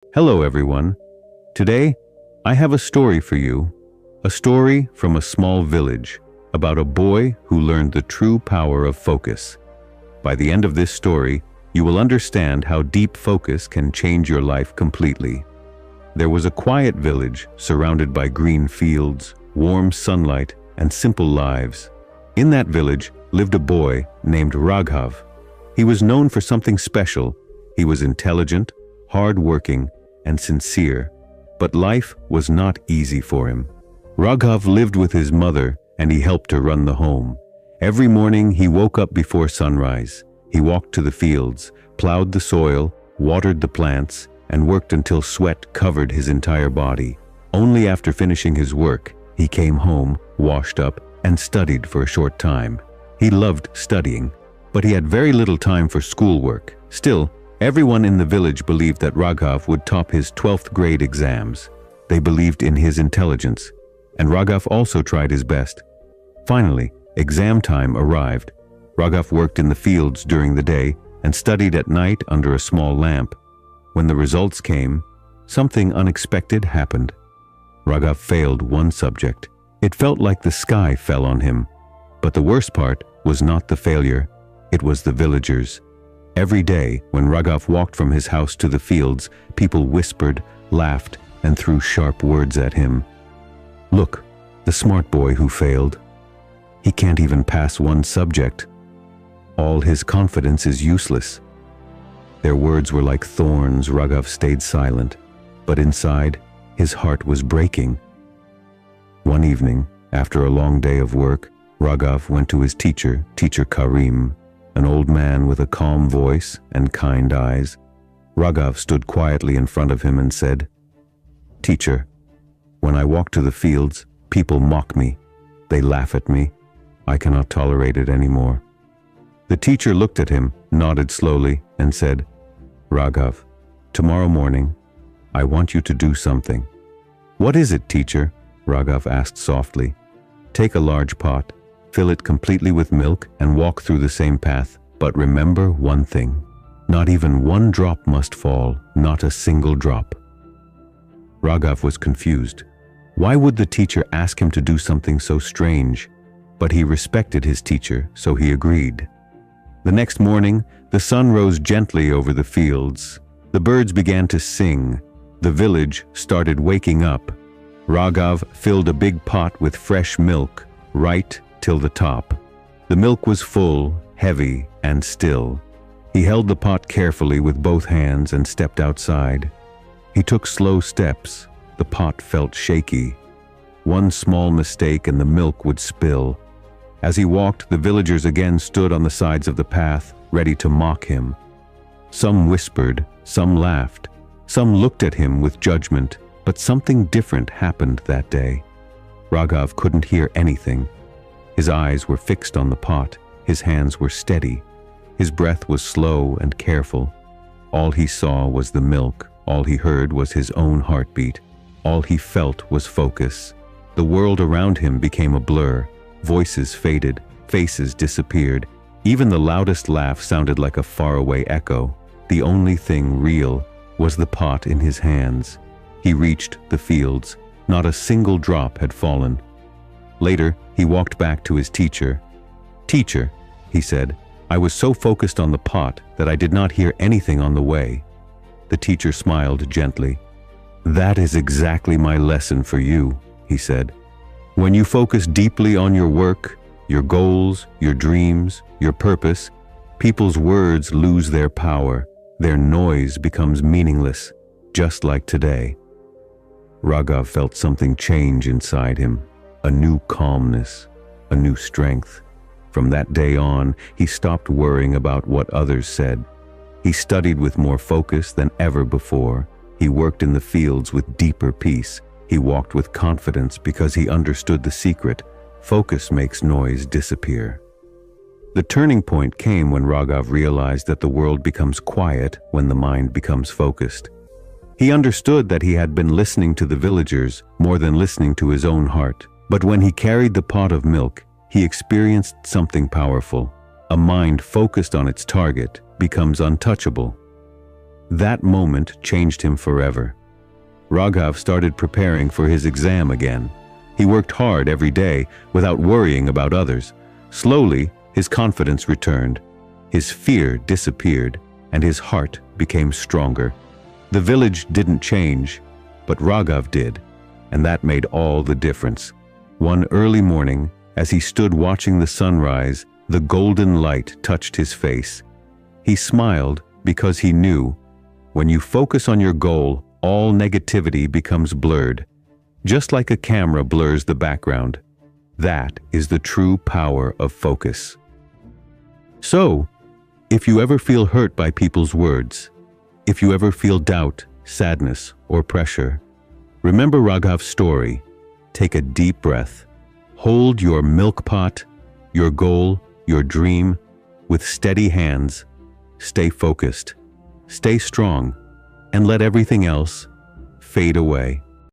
Hello everyone. Today, I have a story for you. A story from a small village about a boy who learned the true power of focus. By the end of this story, you will understand how deep focus can change your life completely. There was a quiet village surrounded by green fields, warm sunlight, and simple lives. In that village lived a boy named Raghav. He was known for something special. He was intelligent, hard-working, and sincere, but life was not easy for him. Raghav lived with his mother, and he helped her run the home. Every morning he woke up before sunrise. He walked to the fields, plowed the soil, watered the plants, and worked until sweat covered his entire body. Only after finishing his work, he came home, washed up, and studied for a short time. He loved studying, but he had very little time for schoolwork. Still, everyone in the village believed that Raghav would top his 12th grade exams. They believed in his intelligence, and Raghav also tried his best. Finally, exam time arrived. Raghav worked in the fields during the day and studied at night under a small lamp. When the results came, something unexpected happened. Raghav failed one subject. It felt like the sky fell on him. But the worst part was not the failure, it was the villagers. Every day, when Raghav walked from his house to the fields, people whispered, laughed, and threw sharp words at him. "Look, the smart boy who failed. He can't even pass one subject. All his confidence is useless." Their words were like thorns. Raghav stayed silent, but inside, his heart was breaking. One evening, after a long day of work, Raghav went to his teacher, Teacher Karim, an old man with a calm voice and kind eyes. Raghav stood quietly in front of him and said, "Teacher, when I walk to the fields, people mock me. They laugh at me. I cannot tolerate it anymore." The teacher looked at him, nodded slowly, and said, "Raghav, tomorrow morning, I want you to do something." "What is it, teacher?" Raghav asked softly. "Take a large pot, fill it completely with milk, and walk through the same path. But remember one thing. Not even one drop must fall, not a single drop." Raghav was confused. Why would the teacher ask him to do something so strange? But he respected his teacher, so he agreed. The next morning, the sun rose gently over the fields. The birds began to sing. The village started waking up. Raghav filled a big pot with fresh milk, right till the top. The milk was full, heavy, and still. He held the pot carefully with both hands and stepped outside. He took slow steps. The pot felt shaky. One small mistake and the milk would spill. As he walked, the villagers again stood on the sides of the path, ready to mock him. Some whispered, some laughed, some looked at him with judgment, but something different happened that day. Raghav couldn't hear anything. His eyes were fixed on the pot, his hands were steady, his breath was slow and careful. All he saw was the milk, all he heard was his own heartbeat, all he felt was focus. The world around him became a blur. Voices faded, faces disappeared. Even the loudest laugh sounded like a faraway echo. The only thing real was the pot in his hands. He reached the fields. Not a single drop had fallen. Later, he walked back to his teacher. "Teacher," he said, "I was so focused on the pot that I did not hear anything on the way." The teacher smiled gently. "That is exactly my lesson for you," he said. "When you focus deeply on your work, your goals, your dreams, your purpose, people's words lose their power. Their noise becomes meaningless, just like today." Raghav felt something change inside him, a new calmness, a new strength. From that day on, he stopped worrying about what others said. He studied with more focus than ever before. He worked in the fields with deeper peace. He walked with confidence because he understood the secret. Focus makes noise disappear. The turning point came when Raghav realized that the world becomes quiet when the mind becomes focused. He understood that he had been listening to the villagers more than listening to his own heart. But when he carried the pot of milk, he experienced something powerful. A mind focused on its target becomes untouchable. That moment changed him forever. Raghav started preparing for his exam again. He worked hard every day without worrying about others. Slowly, his confidence returned. His fear disappeared, and his heart became stronger. The village didn't change, but Raghav did, and that made all the difference. One early morning, as he stood watching the sunrise, the golden light touched his face. He smiled because he knew, when you focus on your goal, all negativity becomes blurred. Just like a camera blurs the background. That is the true power of focus. So, if you ever feel hurt by people's words, if you ever feel doubt, sadness, or pressure, remember Raghav's story. Take a deep breath. Hold your milk pot, your goal, your dream, with steady hands. Stay focused, stay strong, and let everything else fade away.